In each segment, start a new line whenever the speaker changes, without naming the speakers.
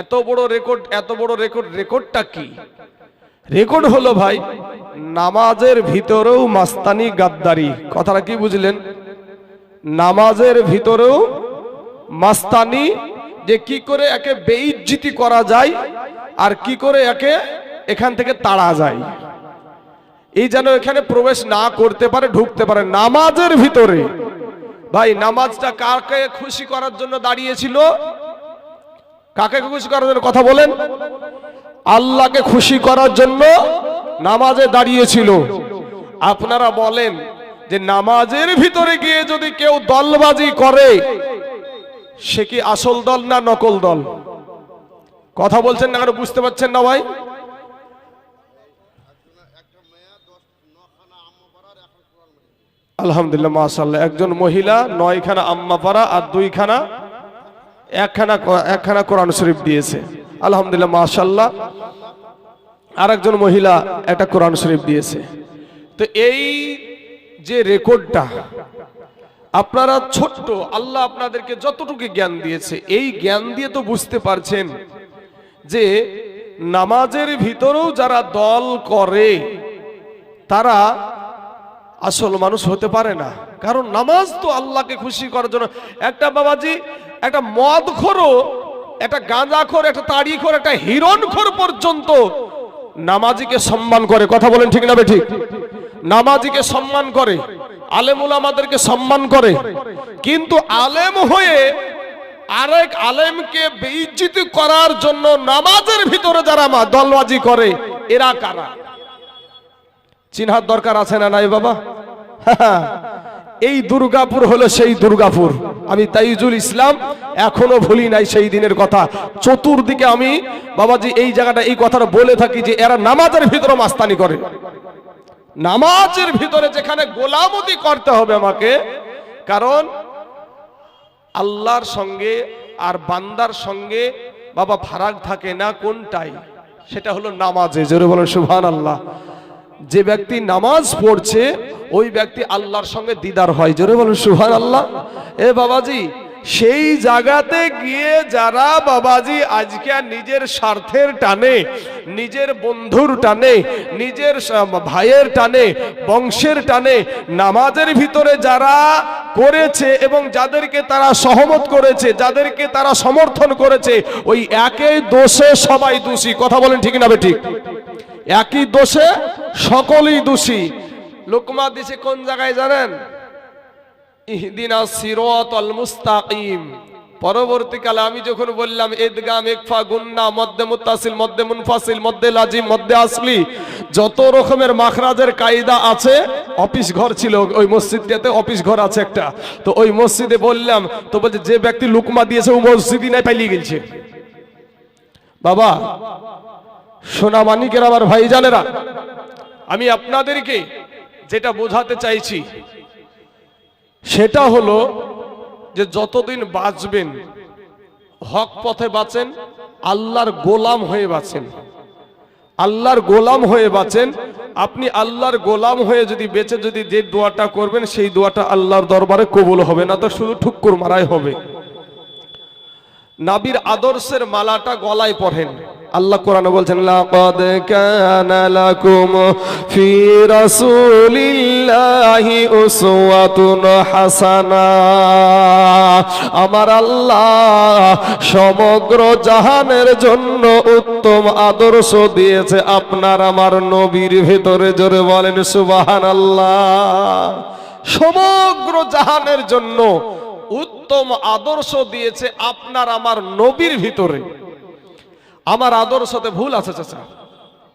এত বড় রেকর্ডটা কি? রেকর্ড হলো ভাই নামাজের ভিতরেও মাস্তানি গাদ্দারি। কথাটা কি বুঝলেন? নামাজের ভিতরেও মাস্তানি, যে কি করে একে বেইজ্জতি করা যায় আর কি করে একে এখান থেকে তাড়া যায়, এই যেন এখানে প্রবেশ না করতে পারে, ঢুকতে পারে নামাজের ভিতরে। ভাই নামাজটা কাকে খুশি করার জন্য দাঁড়িয়েছিল? কাকে খুশি করার জন্য? কথা বলেন। আল্লাহকে খুশি করার জন্য নামাজে দাঁড়িয়েছিল। আপনারা বলেন যে নামাজের ভিতরে গিয়ে যদি কেউ দলবাজি করে, সে কি আসল দল না নকল দল? কথা বলছেন না, বুঝতে পারছেন না ভাই? আলহামদুলিল্লাহ মাশাআল্লাহ, একজন মহিলা 9খানা আম্মা পারা আর 2খানা একখানা কোরআন শরীফ দিয়েছে। আলহামদুলিল্লাহ মাশাআল্লাহ, আর একজন মহিলা একটা কোরআন শরীফ দিয়েছে। তো এই যে রেকর্ডটা, আপনারা ছোট্ট, আল্লাহ আপনাদেরকে যতটুকু জ্ঞান দিয়েছে, এই জ্ঞান দিয়ে তো বুঝতে পারছেন যে নামাজের ভিতরেও যারা দল করে তারা আসল মানুষ হতে পারে না। কারণ নামাজ তো আল্লাহকে খুশি করার জন্য। একটা বাবাজি, একটা মদখোরও, একটা গাঁজাখোর, একটা তাড়িখোর, একটা হিরণখোর পর্যন্ত নামাজিকে সম্মান করে। কথা বলেন ঠিক না বেঠিক? নামাজিকে সম্মান করে, আলেম উলামাদেরকে সম্মান করে। কিন্তু আলেম হয়ে আরেক আলেমকে বেইজ্জতি করার জন্য নামাজের ভিতরে যারা দলবাজি করে, এরা কারা? চিনহার দরকার আছে না নাই বাবা? এই দুর্গাপুর হলো সেই দুর্গাপুর। আমি তাইজুল ইসলাম এখনো ভুলি নাই সেই দিনের কথা। চতুর্দিকে আমি বাবাজি এই জায়গাটা, এই কথাটা বলে থাকি যে এরা নামাজের ভিতরে মাস্তানি করে। নামাজের ভিতরে যেখানে গোলামতি করতে হবে আমাকে, কারণ আল্লাহর সঙ্গে আর বান্দার সঙ্গে বাবা ফারাক থাকে না কোনটাই, সেটা হলো নামাজে। জোরে বলেন সুবহানাল্লাহ। যে ব্যক্তি নামাজ পড়ছে ওই ব্যক্তি আল্লাহর সঙ্গে দিদার হয়। জোরে বলেন সুবহানাল্লাহ। এ বাবাজি, সেই জায়গাতে গিয়ে যারা বাবাজি আজকে নিজের স্বার্থের টানে, নিজের বন্ধুর টানে, নিজের ভাইয়ের টানে, বংশের টানে নামাজের ভিতরে যারা করেছে এবং যাদেরকে তারা সহমত করেছে, যাদেরকে তারা সমর্থন করেছে, ওই একই দোষে সবাই দোষী। কথা বলেন ঠিক না বেঠিক? একই দোষে সকলেই দোষী। লোকমা দিছে কোন জায়গায় জানেন? ইহদিনাস সিরাতাল মুস্তাকিম। পরবর্তীকালে আমি যখন বললাম ইদগাম, ইকফা, গুন্না, মদ্দে মুত্তাসিল, মদ্দে মুনফাসিল, মদ্দে লাজিম, মদ্দে আসলি, যত রকমের মাখরাজের কায়দা আছে, অফিস ঘর ছিল ওই মসজিদটাতে, অফিস ঘর আছে একটা। তো ওই মসজিদে বললাম, তো বলছে যে ব্যক্তি লুকমা দিয়েছে ও মসজিদই নাই, পালিয়ে গেছে। বাবা সোনা মানিকের আমার ভাইজানেরা, আমি আপনাদেরকে যেটা বোঝাতে চাইছি সেটা হলো যে যতদিন বাঁচবেন হক পথে বাঁচেন, আল্লাহর গোলাম হয়ে বাঁচেন। আল্লাহর গোলাম হয়ে বাঁচেন। আপনি আল্লাহর গোলাম হয়ে যদি বেঁচে যদি যে দোয়াটা করবেন, সেই দোয়াটা আল্লাহর দরবারে কবুল হবে না, তো শুধু ঠুক্কুর মারাই হবে। নবীর আদর্শের মালাটা গলায় পড়েন। আল্লাহ কোরআনে বলছেন, লাকাদ কানা লাকুম ফি রাসূলিল্লাহি উসওয়াতুন হাসানা। আমার আল্লাহ সমগ্র জাহানের জন্য উত্তম আদর্শ দিয়েছে আপনার আমার নবীর ভেতরে। জোরে বলেন সুবহানাল্লাহ। সমগ্র জাহানের জন্য উত্তম আদর্শ দিয়েছে আপনার আমার নবীর ভিতরে। আমার আদর্শতে ভুল আছে চাচা,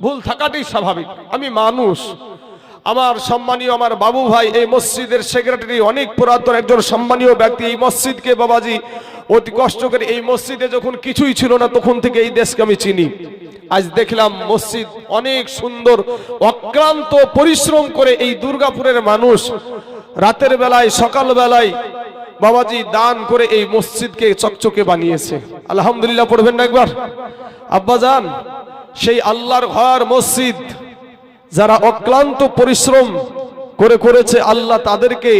ভুল থাকাটাই স্বাভাবিক। আমি মানুষ। আমার সম্মানীয় আমার বাবু ভাই এই মসজিদের সেক্রেটারি, অনেক পুরাতন একজন সম্মানীয় ব্যক্তি। এই মসজিদকে বাবাজি অতি কষ্ট করে, এই মসজিদে যখন কিছুই ছিল না তখন থেকে এই দেশকে আমি চিনি। আজ দেখলাম মসজিদ অনেক সুন্দর, অক্লান্ত পরিশ্রম করে এই দুর্গাপুরের মানুষ রাতের বেলায় সকাল বেলায় বাবাজি দান করে এই মসজিদকে চকচকে বানিয়েছে। আলহামদুলিল্লাহ পড়বেন না একবার? আব্বাজান, সেই আল্লাহর ঘর মসজিদ যারা অক্লান্ত পরিশ্রম করে করেছে, আল্লাহ তাদেরকে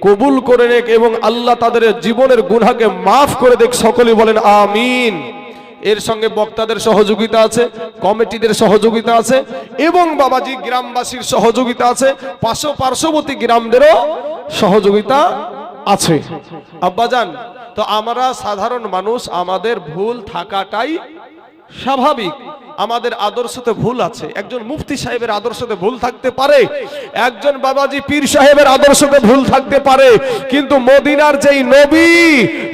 কবুল করে নেক এবং আল্লাহ তাদের জীবনের গুনাহকে মাফ করে দেখ। সকলে বলেন আমিন। এর সঙ্গে বক্তাদের সহযোগিতা আছে, কমিটিদের সহযোগিতা আছে এবং বাবাজি গ্রামবাসীর সহযোগিতা আছে, পার্শ্ববর্তী গ্রামদেরও সহযোগিতা আছে। আব্বাজান, তো আমরা সাধারণ মানুষ, আমাদের ভুল থাকাটাই স্বাভাবিক। আমাদের আদর্শতে ভুল আছে। একজন মুফতি সাহেবের আদর্শতে ভুল থাকতে পারে, একজন বাবাজি পীর সাহেবের আদর্শতে ভুল থাকতে পারে, কিন্তু মদিনার যেই নবী,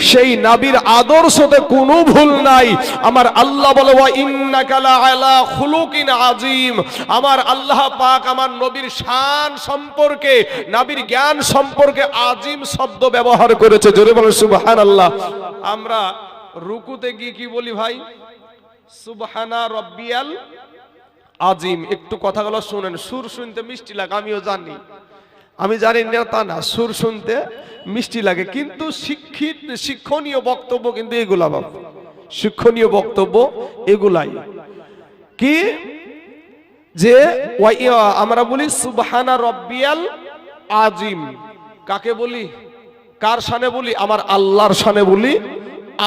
সেই নবীর আদর্শতে কোনো ভুল নাই। আমার আল্লাহ বলে ওয়া ইন্নাকা লাআলা খুলুকিন আযীম। আমার আল্লাহ পাক আমার নবীর শান সম্পর্কে, নবীর জ্ঞান সম্পর্কে আযীম শব্দ ব্যবহার করেছে। জোরে বলেন সুবহানাল্লাহ। আমরা রুকুতে গিয়ে কি বলি ভাই? সুবহানা রব্বিয়াল আজিম। একটু কথাগুলো শুনেন, সুর শুনতে মিষ্টি লাগে, আমিও জানি, আমি জানি না তা না, সুর শুনতে মিষ্টি লাগে, কিন্তু শিক্ষণীয় বক্তব্য কিন্তু এগুলা, বাবা শিক্ষণীয় বক্তব্য এগুলাই। কি যে আমরা বলি সুবহানা রব্বিয়াল আজিম, কাকে বলি? কার শানে বলি? আমার আল্লাহর শানে বলি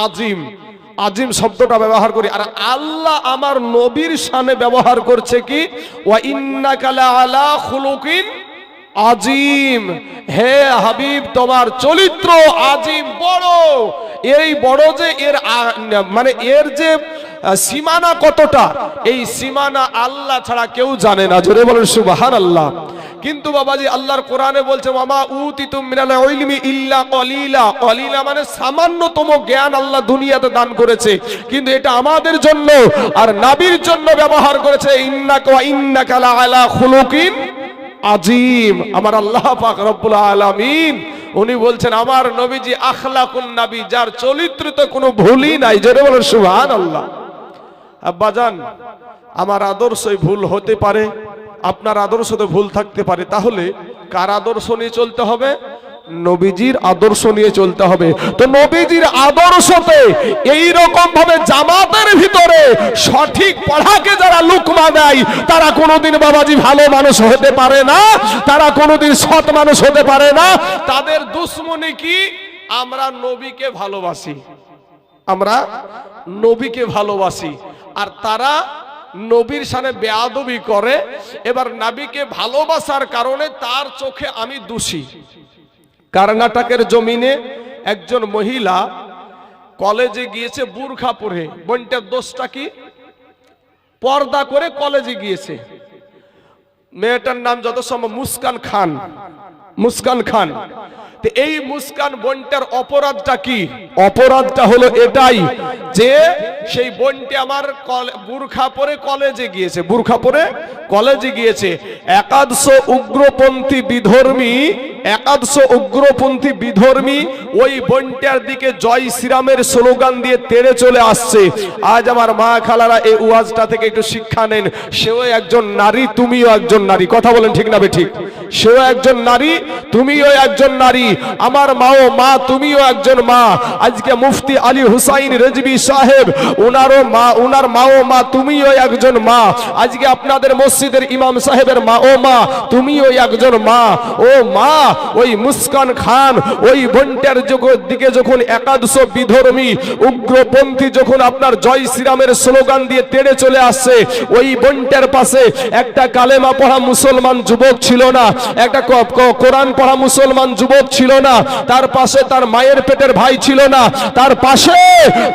আজিম। আজিম শব্দটা ব্যবহার করি। আর আল্লাহ আমার নবীর শানে ব্যবহার করছে কি? ওয়া ইন্নাকা লাআলা খুলুকিন আজিম। হে হাবিব, তোমার চরিত্র আজিম, বড়। এই বড় যে এর মানে এর যে সীমানা কতটা, এই সীমানা আল্লাহ ছাড়া কেউ জানে না। জোরে বলেন সুবহানাল্লাহ। কিন্তু বাবাজি আল্লাহর কোরআনে বলছে ওয়ামা উতিতুম মিনাল ইলমি ইল্লা কলিলা। কলিলা মানে সামান্যতম জ্ঞান আল্লাহ দুনিয়াতে দান করেছে, কিন্তু এটা আমাদের জন্য আর নবীর জন্য ব্যবহার করেছে। ইন্নাকা ওয়া ইন্নাকা লাআলা খুলুকিন আজিম। আমার আল্লাহ পাক রব্বুল আলামিন উনি বলছেন আমার নবীজি আখলাকুন নবী, যার চরিত্রতে কোনো ভুলই নাই। জোরে বলেন সুবহানাল্লাহ। আব্বাজান, আমার আদর্শই ভুল হতে পারে, আপনার আদর্শতে ভুল থাকতে পারে, তাহলে কার আদর্শ নিয়ে চলতে হবে? নবীজির আদর্শ নিয়ে চলতে হবে। তো নবীজির আদর্শতে এই রকম ভাবে জামাতের ভিতরে সঠিক পড়াকে যারা লুকমা দেয়, তারা কোনোদিন বাবাজি ভালো মানুষ হতে পারে না, তারা কোনোদিন সৎ মানুষ হতে পারে না। তাদের দুশ্মনী কি? আমরা নবীকে ভালোবাসি, আমরা নবীকে ভালোবাসি, আর তারা নবীর সামনে বেয়াদবি করে। এবার নবীকে ভালোবাসার কারণে তার চোখে আমি দোষী। কর্ণাটকের জমিনে একজন মহিলা কলেজে গিয়েছে বুরখা পরে। বোনটার দোষটা কি? পর্দা করে কলেজে গিয়েছে। মেয়েটার নাম যত সম্ভব মুস্কান খান, মুস্কান খান। তো এই মুস্কান বোনটার অপরাধটা কি? অপরাধটা হলো এটাই যে সেই বোনটি আমার বুরখা পরে কলেজে গিয়েছে, বুরখা পরে কলেজে গিয়েছে। একাদশ উগ্রপন্থী বিধর্মী, একাদশ উগ্রপন্থী বিধর্মী ওই বোনটার দিকে জয় শ্রীরামের স্লোগান দিয়ে তেড়ে চলে আসছে। আজ আমার মা খালারা এই ওয়াজটা থেকে একটু শিক্ষা নেন। সেও একজন নারী, তুমিও একজন নারী। কথা বলেন ঠিক না বেঠিক? সেও একজন নারী, তুমিও একজন নারী। আমার মাও মা, তুমিও একজন মা। আজকে মুফতি আলী হুসাইন রেজবি সাহেব, ওনারও মা, ওনার মাও মা, তুমিও একজন মা। আজকে আপনাদের মসজিদের ইমাম সাহেবের মা ও মা, তুমিও একজন মা। ও মা, ওই মুস্কান খান ওই বোনটার দিকে যখন একাদশ বিধর্মী উগ্রপন্থী যখন আপনার জয় শ্রীরামের স্লোগান দিয়ে তেড়ে চলে আসছে, ওই বোনটার পাশে একটা কালেমা পড়া মুসলমান যুবক ছিল না, একটা কোরআন পড়া মুসলমান যুবক ছিল না, তার পাশে তার মায়ের পেটের ভাই ছিল না, তার পাশে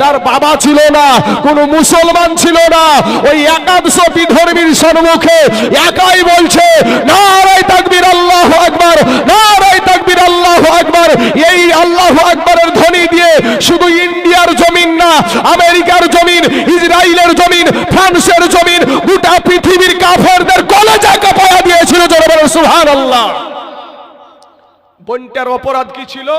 তার বাবা ছিল না, কোন মুসলমান ছিল না। ওই একাদশ বিধর্মীর সম্মুখে একাই বলছে নারায়ে তাকবীর আল্লাহু আকবার, নারায়ে তাকবীর আল্লাহু আকবার। এই আল্লাহু আকবারের ধ্বনি দিয়ে শুধু ইন্ডিয়ার জমিন না, আমেরিকার জমিন, ইসরায়েলের জমিন, ফ্রান্সের জমিন, গোটা পৃথিবীর কাফেরদের কলেজা কাঁপায়া দিয়েছিল। জোরে বলেন সুবহানাল্লাহ। বোনটার অপরাধ কি ছিল?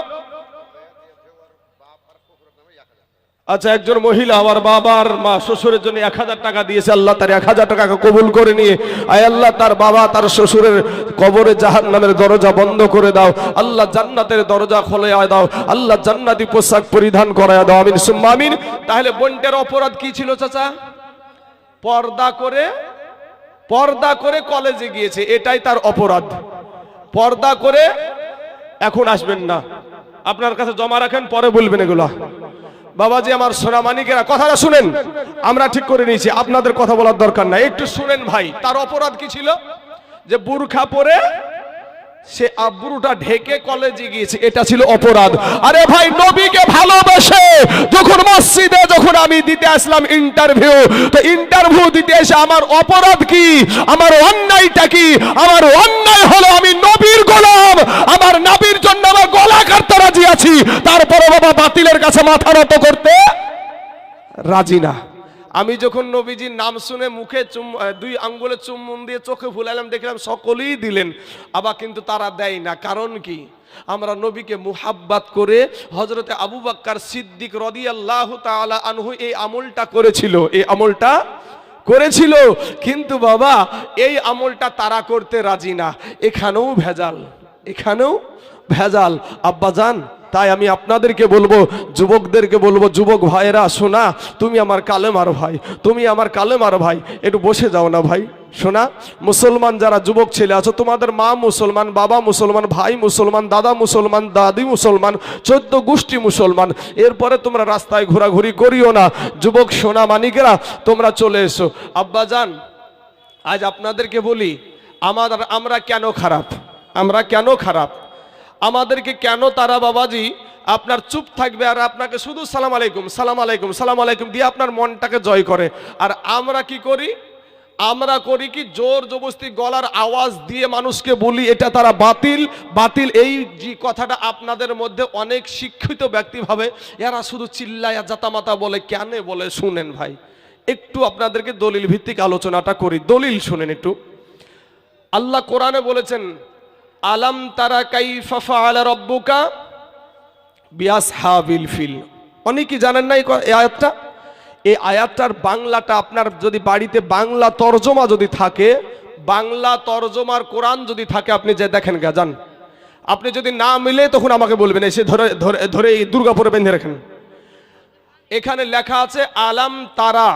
আচ্ছা, একজন মহিলা আমার বাবার মা শ্বশুরের জন্য 1000 টাকা দিয়েছে। আল্লাহ তার 1000 টাকাকে কবুল করে নিয়ে, আয় আল্লাহ তার বাবা তার শ্বশুরের কবরে জাহান্নামের দরজা বন্ধ করে দাও, আল্লাহ জান্নাতের দরজা খুলে দাও, আল্লাহ জান্নাতি পোশাক পরিধান করায় দাও, আমিন সুম্মা আমিন। তাহলে বোনটার অপরাধ কি ছিল চাচা? পর্দা করে কলেজে গিয়েছে, এটাই তার অপরাধ। পর্দা করে, এখন আসবেন না, আপনার কাছে জমা রাখেন, পরে বলবেন এগুলা। বাবাজি আমার সোনামানিকেরা, কথাটা শুনেন, আমরা ঠিক করে নিয়েছি, আপনাদের কথা বলার দরকার নাই, একটু শুনেন ভাই। তার অপরাধ কি ছিল? যে বুরখা পরে সে আব্রুটা ঢেকে কলেজে গিয়েছে, এটা ছিল অপরাধ। আরে ভাই, নবীকে ভালোবেসে যখন মসজিদে যখন আমি দিতে আসলাম ইন্টারভিউ, তো ইন্টারভিউ দিতে এসে আমার অপরাধ কি, আমার অন্যায়টা কি? আমার অন্যায় হলো আমি নবীর গোলাম, আমার নবীর জন্য আমার গলা কাটতে রাজি আছি, তারপরে বাবা বাতিলের কাছে মাথা নত করতে রাজি না। আমি যখন নবীজির নাম শুনে মুখে দুই আঙ্গুলে চুম্বন দিয়ে চোখে ফুলাইলাম, দেখলাম সকলেই দিলেন, আবার কিন্তু তারা দেয় না। কারণ কি? আমরা নবীকে মুহাব্বাত করে হযরতে আবু বকর সিদ্দিক রাদিয়াল্লাহু তাআলা আনহু এই আমলটা করেছিল, এই আমলটা করেছিল। কিন্তু বাবা এই আমলটা তারা করতে রাজি না। এখানেও ভেজাল, এখানেও ভেজাল আব্বাজান। তাই আমি আপনাদেরকে বলবো, যুবকদেরকে বলবো, যুবক ভাইয়েরা শোনা, তুমি আমার কালেমার ভাই, তুমি আমার কালেমার ভাই, একটু বসে যাও না ভাই। শোনা, মুসলমান যারা যুবক ছেলে আছো, তোমাদের মা মুসলমান, বাবা মুসলমান, ভাই মুসলমান, দাদা মুসলমান, দাদি মুসলমান, 14 গোষ্ঠী মুসলমান, এরপরে তোমরা রাস্তায় ঘোরাঘুরি করিও না। যুবক সোনা মানিকেরা, তোমরা চলে এসো। আব্বাজান, আজ আপনাদেরকে বলি, আমরা কেন খারাপ, আমরা কেন খারাপ, আমাদেরকে কেন তারা বাবাজি আপনার চুপ থাকবে আর আপনাকে শুধু সালাম আলাইকুম সালাম আলাইকুম সালাম আলাইকুম দিয়ে আপনার মনটাকে জয় করে। আর আমরা কি করি? আমরা করি কি, জোর জবরদস্তি গলার আওয়াজ দিয়ে মানুষকে বলি এটা তারা বাতিল বাতিল। এই যে কথাটা আপনাদের মধ্যে অনেক শিক্ষিত ব্যক্তি ভাবে, এরা শুধু চিল্লায়া জাতামাতা বলে, কেন বলে? শুনেন ভাই, একটু আপনাদেরকে দলিল ভিত্তিক আলোচনাটা করি। দলিল শুনেন একটু। আল্লাহ কোরআনে বলেছেন, আলাম তারা কাইফা ফাআলা রাব্বুকা বিআসহাবিল ফিল। অনেকেই জানেন না এই আয়াতটা। এই আয়াতটার বাংলাটা আপনার যদি বাড়িতে বাংলা তরজমা যদি থাকে, বাংলা তরজমার কোরআন যদি থাকে, আপনি যে দেখেন গা যান, আপনি যদি না মিলে তখন আমাকে বলবেন, এসে ধরে ধরে ধরে এই দুর্গাপুরে বেঁধে রাখেন। এখানে লেখা আছে, আলাম তারা,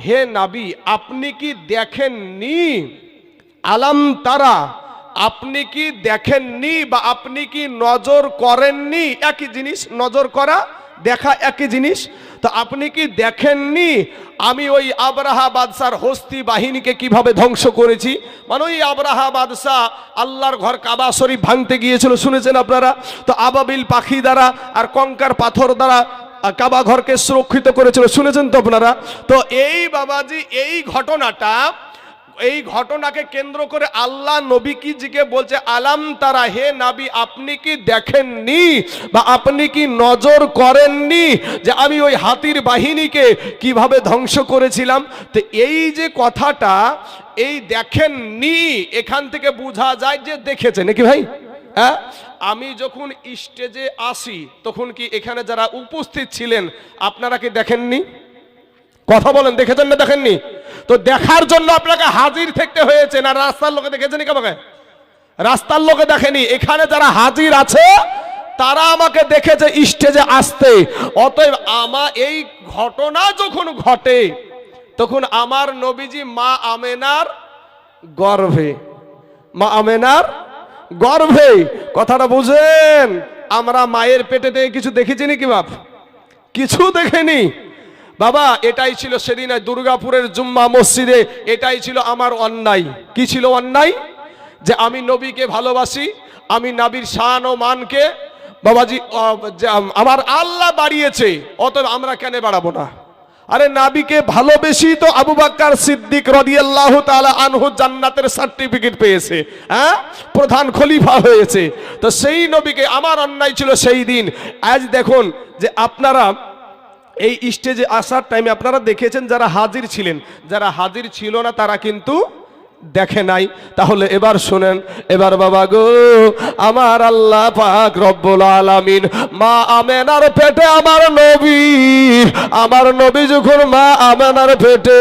হে নবী আপনি কি দেখেননি? আলাম তারা, আপনি কি দেখেননি বা আপনি কি নজর করেননি? একই জিনিস, নজর করা দেখা একই জিনিস। তো আপনি কি দেখেননি আমি ওই আবরাহা বাদশার হস্তি বাহিনীকে কিভাবে ধ্বংস করেছি? মানে ওই আবরাহা বাদশাহ আল্লাহর ঘর কাবা শরীফ ভাঙতে গিয়েছিল, শুনেছেন আপনারা? তো আবাবিল পাখি দ্বারা আর কঙ্কার পাথর দ্বারা কাবা ঘরকে সুরক্ষিত করেছিল, শুনেছেন তো আপনারা? তো এই বাবাজি এই ঘটনাটা, এই ঘটনাকে কেন্দ্র করে আল্লাহ নবী কি জিকে বলছে, আলাম তারা, হে নবী আপনি কি দেখেননি বা আপনি কি নজর করেননি যে আমি ওই হাতির বাহিনীকে কিভাবে ধ্বংস করেছিলাম? তো এই যে কথাটা, এই দেখেননি, এখান থেকে বোঝা যায় যে দেখেছে নাকি ভাই? হ্যাঁ, আমি যখন স্টেজে আসি তখন কি এখানে যারা উপস্থিত ছিলেন আপনারা কি দেখেননি? কথা বলেন, দেখেছেন না দেখেননি? তো দেখার জন্য আপনাকে হাজির থাকতে হয়েছে, না রাস্তার লোকে দেখেছেন আমাকে? রাস্তার লোকে দেখেনি, এখানে যারা হাজির আছে তারা আমাকে দেখেছে স্টেজে আসতে। অতএব আমার এই ঘটনা যখন ঘটে তখন আমার নবীজি মা আমেনার গর্ভে, মা আমেনার গর্ভে, কথাটা বুঝেন? আমরা মায়ের পেটে থেকে কিছু দেখেছি নাকি বাপ? কিছু দেখেনি বাবা। এটাই ছিল সেদিন দুর্গাপুরের জুম্মা মসজিদে, এটাই ছিল আমার অন্যায়। কি ছিল অন্যায়? যে আমি নবীকে ভালোবাসি, আমি নবীর শান ও মানকে বাবাজি আমার আল্লাহ বাড়িয়েছে, অতএব আমরা কেন বাড়াবো না? আরে নবীকে ভালোবেসি তো আবু বকর সিদ্দিক রাদিয়াল্লাহু তাআলা আনহু জান্নাতের সার্টিফিকেট পেয়েছে, হ্যাঁ, প্রধান খলিফা হয়েছে। তো সেই নবীকে, আমার অন্যায় ছিল সেই দিন। আজ দেখুন যে আপনারা এই স্টেজে আসার টাইমে আপনারা দেখেছেন যারা হাজির ছিলেন, যারা হাজির ছিল না তারা কিন্তু দেখে নাই। তাহলে এবার শুনেন, এবার বাবা গো, আমার আল্লাহ পাক রব্বুল আলামিন মা আমেনার পেটে আমার নবী যখন মা আমেনার পেটে,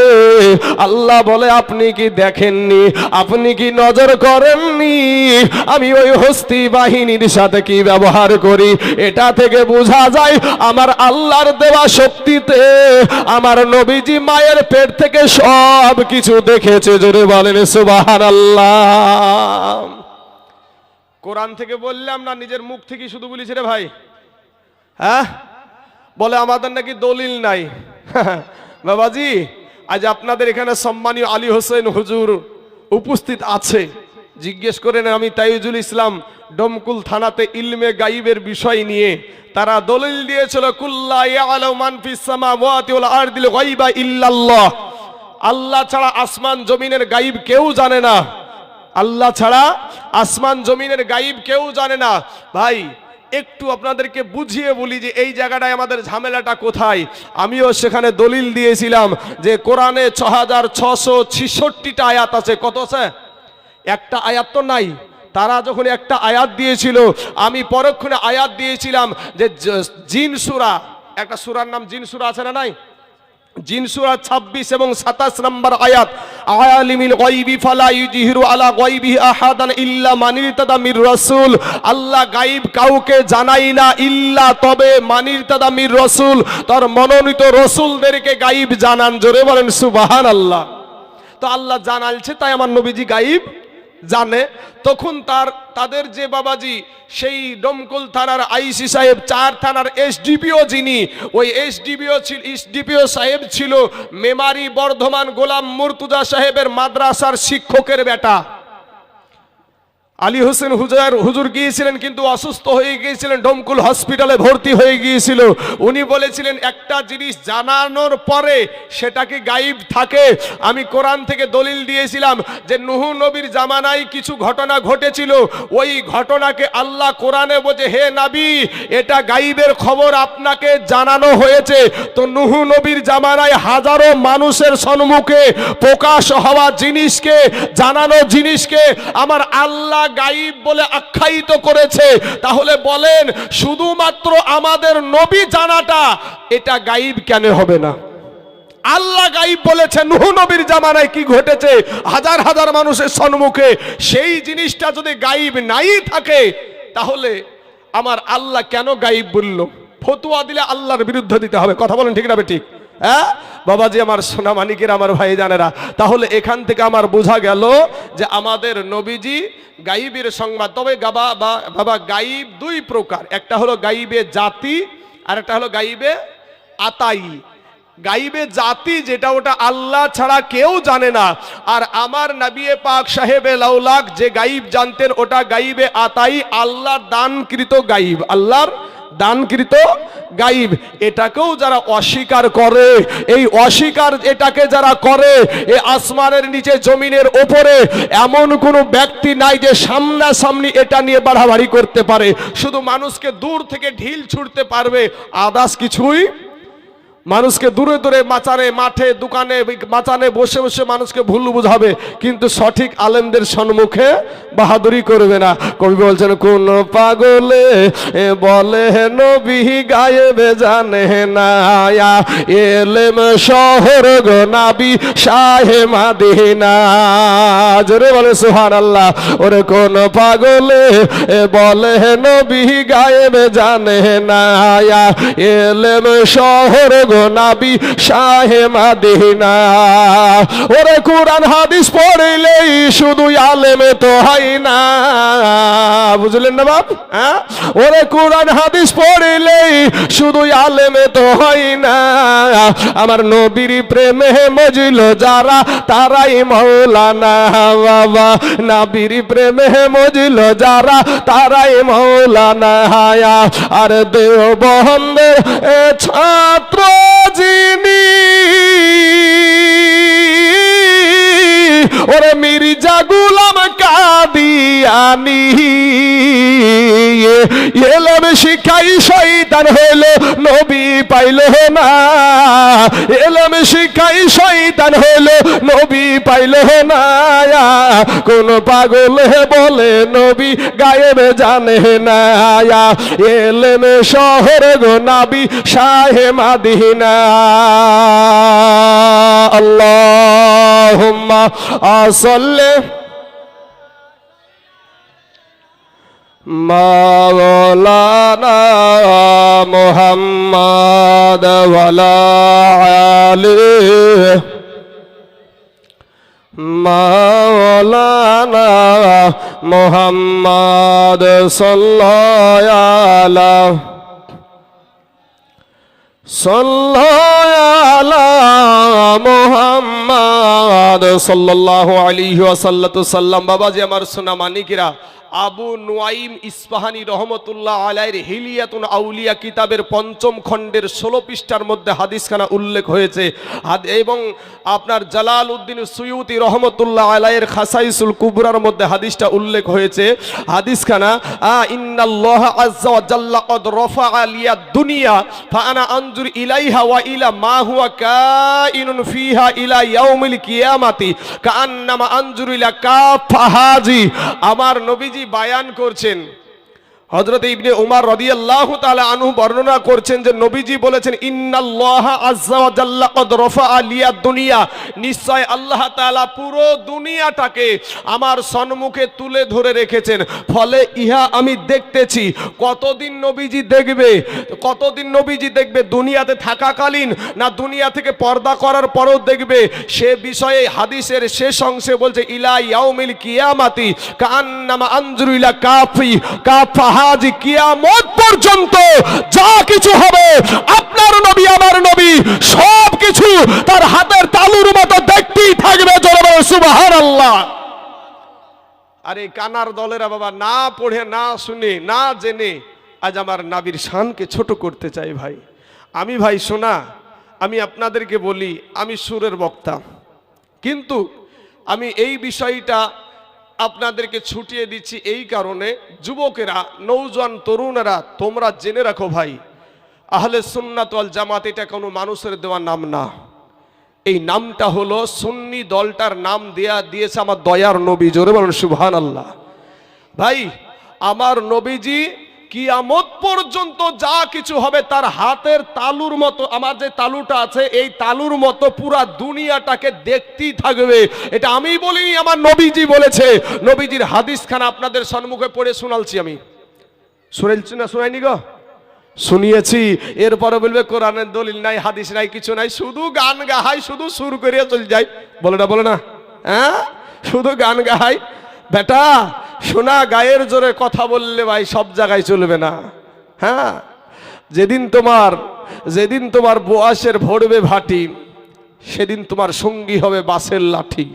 আল্লাহ বলে আপনি কি দেখেননি, আপনি কি নজর করেননি আমি ওই হস্তি বাহিনীর সাথে কি ব্যবহার করি? এটা থেকে বোঝা যায় আমার আল্লাহর দেওয়া শক্তিতে আমার নবীজি মায়ের পেট থেকে সব কিছু দেখেছে। জোরে বলেন সুবহানাল্লাহ। কোরআন থেকে বললাম না, নিজের মুখ থেকে শুধু বলেছি রে ভাই? হ্যাঁ, বলে আমাদের নাকি দলিল নাই। বাবাজি, আজ আপনাদের এখানে সম্মানীয় আলী হোসেন হুজুর উপস্থিত আছে, জিজ্ঞেস করেন আমি তাইজুল ইসলাম ডমকুল থানাতে ইলমে গাইবের বিষয় নিয়ে তারা দলিল দিয়েছিল কুল্লা ইয়ালামু মান ফিস সামাওয়াতি ওয়াল আরদিল গায়বা ইল্লাল্লাহ, আল্লাহ ছাড়া আসমান জমিনের গাইব কেউ জানে না, আল্লাহ ছাড়া আসমান জমিনের গাইব কেউ জানে না। ভাই একটু আপনাদেরকে বুঝিয়ে বলি যে এই জায়গাটায় আমাদের ঝামেলাটা কোথায়। আমিও সেখানে দলিল দিয়েছিলাম যে কোরআনে 6666টা আয়াত আছে। কত আছে? একটা আয়াত তো নাই। তারা যখন একটা আয়াত দিয়েছিল, আমি পরক্ষণে আয়াত দিয়েছিলাম যে জিন সূরা, একটা সূরার নাম জিন সূরা আছে না নাই? জিন সূরা 26 এবং 27 নম্বর আয়াত, আলিমিল গায়বি ফালা ইউযহিরু আলা গায়বিহি আহাদান ইল্লা মান ইরতাদা মির রাসূল, আল্লাহ গায়ব কাউকে জানাই না ইল্লা তবে মান ইরতাদা মির রাসূল, তার মনোনীত রাসূলদেরকে গায়ব জানান। জোরে বলেন সুবহানাল্লাহ। তো আল্লাহ জানালছে, তাই আমার নবীজি গায়ব জানে। তখন তাদের যে বাবাজি সেই ডমকল থানার আইসি সাহেব, 4 থানার এসডিপিও, যিনি ওই এসডিপিও সাহেব ছিল মেমারি বর্ধমান গোলাম মুর্তুজা সাহেবের মাদ্রাসার শিক্ষকের বেটা। আলী হোসেন হুজুর গিয়েছিলেন, কিন্তু অসুস্থ হয়ে গিয়েছিলেন, ডমকুল হসপিটালে ভর্তি হয়ে গিয়েছিল। উনি বলেছিলেন একটা জিনিস জানানোর পরে সেটাকে গায়েব থাকে। আমি কোরআন থেকে দলিল দিয়েছিলাম যে নূহ নবীর জামানায় কিছু ঘটনা ঘটেছিল, ওই ঘটনাকে আল্লাহ কোরআনে বলে হে নবী এটা গায়েবের খবর আপনাকে জানানো হয়েছে। তো নূহ নবীর জামানায় হাজারো মানুষের সম্মুখে প্রকাশ হওয়া জিনিসকে, জানানো জিনিসকে আমার আল্লাহ গায়েব বলে আখ্যায়িত করেছে। তাহলে বলেন শুধুমাত্র আমাদের নবী জানাটা এটা গায়েব কেন হবে না? আল্লাহ গায়েব বলেছে নূহ নবীর জামানায় কি ঘটেছে হাজার হাজার মানুষের সম্মুখে, সেই জিনিসটা যদি গায়েব নাই থাকে তাহলে আমার আল্লাহ কেন গায়েব বলল? ফতোয়া দিলে আল্লাহর বিরুদ্ধে দিতে হবে। কথা বলেন ঠিক না ঠিক? হ্যাঁ বাবাজি, আমার সোনা মানিকের, আমার ভাই জানেরা, তাহলে এখান থেকে আমার বোঝা গেল যে আমাদের নবীজি গায়েবের সংবাদ। তবে বাবা গায়েব 2 প্রকার, একটা হলো গায়েবে জাতি আর একটা হলো গায়েবে আতাই। গায়েবে জাতি যেটা ওটা আল্লাহ ছাড়া কেউ জানে না, আর আমার নবী পাক সাহেবে লাউলাক যে গায়েব জানতেন ওটা গায়েবে আতাই, আল্লাহর দানকৃত গায়েব, আল্লাহর দানকৃত গায়েব। এটাকেও যারা অস্বীকার করে, এই অস্বীকার এটাকে যারা করে, এই আসমানের নিচে জমিনের উপরে এমন কোনো ব্যক্তি নাই যে সামনাসামনি এটা নিয়ে বাড়াবাড়ি করতে পারে। শুধু মানুষকে দূর থেকে ঢিল ছুড়তে পারবে, আদার্স কিছুই মানুষকে দূরে দূরে মাচানে, মাঠে, দোকানে, মাচানে বসে বসে মানুষকে ভুল বুঝাবে, কিন্তু সঠিক আলেমদের সম্মুখে বাহাদুরি করবে না। কবি বলছেন কোন পাগলে বলে নবী গায়েবে জানে না, এলেম শহর গো নবী শাহে মদিনা। জোরে বলে সুবহানাল্লাহ। ওরে কোন পাগলে বলে নবী গায়েবে জানে না, এলেম শহর নবী শাহে মদিনা। ওরে কোরআন হাদিস পড়লেই শুধু আলেমে তো হয় না, বুঝলেন না বাপ? হ্যাঁ, ওরে কোরআন হাদিস পড়লেই শুধু আলেমে তো হয় না, আমার নবীর প্রেমে মজিল যারা তারাই মাওলানা। বাবা নবীর প্রেমে মজিল যারা তারাই মাওলানা। আর দেওবন্দের ছাত্র যিনি, ওরে মির্জা গুলাম কাদিয়ানি, এলম শিখাই শয়তান হইল নবী পাইল না, এলম শিখাই শয়তান হইল নবী পাইল না। কোন পাগল বলে নবী গায়েবে জানে না, এলম শহর গো নবী শাহে মদিনা। আল্লাহুম্মা সাল্লি মাওলানা মুহাম্মদ ওয়ালা আলিহি মাওলানা মুহাম্মদ সাল্লাল্লাহু আলাইহি সাল্লাল্লাহু আলা মুহাম্মদ সাল্লাল্লাহু আলাইহি ওয়াসাল্লাম। বাবাজি আমার সোনা মানিকেরা, আবু নুআইম ইস্পাহানি রহমতুল্লাহ আলাইহির হিলিয়াতুন আউলিয়া কিতাবের ৫ম খণ্ডের ১৬ পৃষ্ঠার মধ্যে হাদিসখানা উল্লেখ হয়েছে। এবং আপনার জালালউদ্দিন সুয়ুতি রহমতুল্লাহ আলাইহির খাসাইসুল কুবরার মধ্যে হাদিসটা উল্লেখ হয়েছে। হাদিসখানা ইন্নাল্লাহ আযজা ওয়া জাল্লা ক্বাদ রাফআ লিয়াদ দুনিয়া ফাআনা আনজুর ইলাইহা ওয়া ইলা মা হুয়া কাইনুন ফিহা ইলা ইয়াউমিল কিয়ামাতি কাআন্নামা আনজুর ইলা কাফাহাজি। আমার নবীজি বায়ান করছেন, হযরত ইবনে উমর রাদিয়াল্লাহু তাআলা আনহু বর্ণনা করছেন যে নবীজি বলেছেন, ইন্নাল্লাহা আযজা ওয়া জাল্লা ক্বাদ রাফআ লিয়াদ দুনিয়া, নিশ্চয় আল্লাহ তাআলা পুরো দুনিয়াটাকে আমার সম্মুখে তুলে ধরে রেখেছেন। ফলে ইহা আমি দেখতেছি। কতদিন নবীজি দেখবে? কতদিন নবীজি দেখবে? দুনিয়াতে থাকাকালীন না দুনিয়া থেকে পর্দা করার পরেও দেখবে? সে বিষয়ে হাদিসের শেষ অংশে বলছে, ইলা ইয়াউমিল কিয়ামাতি কাআন্নামা আনজুরু ইলা কাফা হাজি, কিয়ামত পর্যন্ত যা কিছু হবে আপনার নবী আমার নবী সব কিছু তার হাতের তালুর মতো দেখতেই থাকবে। জোরে বলো সুবহানাল্লাহ। আরে কানার দলেরা বাবা, না পড়ে না শুনে না জেনে আজ আমার নবীর শানকে ছোট করতে চাই। ভাই আমি ভাই শোনা, আমি আপনাদেরকে বলি, আমি সুরের বক্তা, কিন্তু আমি এই বিষয়টা আপনাদেরকে ছুটিয়ে দিচ্ছি এই কারণে, যুবকেরা, নৌজওয়ান তরুণেরা, তোমরা জেনে রাখো ভাই, আহলে সুন্নাত ওয়াল জামাত এটা কোনো মানুষের দেওয়া নাম না। এই নামটা হলো সুন্নি দলটার নাম দিয়েছে আমার দয়ার নবী। জোরে বলুন সুবহানাল্লাহ। ভাই আমার নবীজি কিয়ামত পর্যন্ত যা কিছু হবে তার হাতের তালুর মতো, আমার যে তালুটা আছে এই তালুর মতো পুরা দুনিয়াটাকে দেখতেই থাকবে। এটা আমি বলিনি, আমার নবীজি বলেছে। নবীজির হাদিসখানা আপনাদের সম্মুখে পড়ে শোনালছি। আমি শুনেছি না শোনাইনি গো? শুনিয়েছি। এরপরে বলবে কোরআনের দলিল নাই, হাদিস নাই, কিছু নাই, শুধু গান গাহাই, শুধু সুর করিয়া চলে যায়। বলে না হ্যাঁ, শুধু গান গাহাই। বেটা শোনা, গায়ের জোরে কথা বললে ভাই সব জায়গায় চলবে না। হ্যাঁ, যেদিন তোমার বোয়াসের ভরবে ভাটি, সেদিন তোমার সঙ্গী হবে বাসের লাঠি।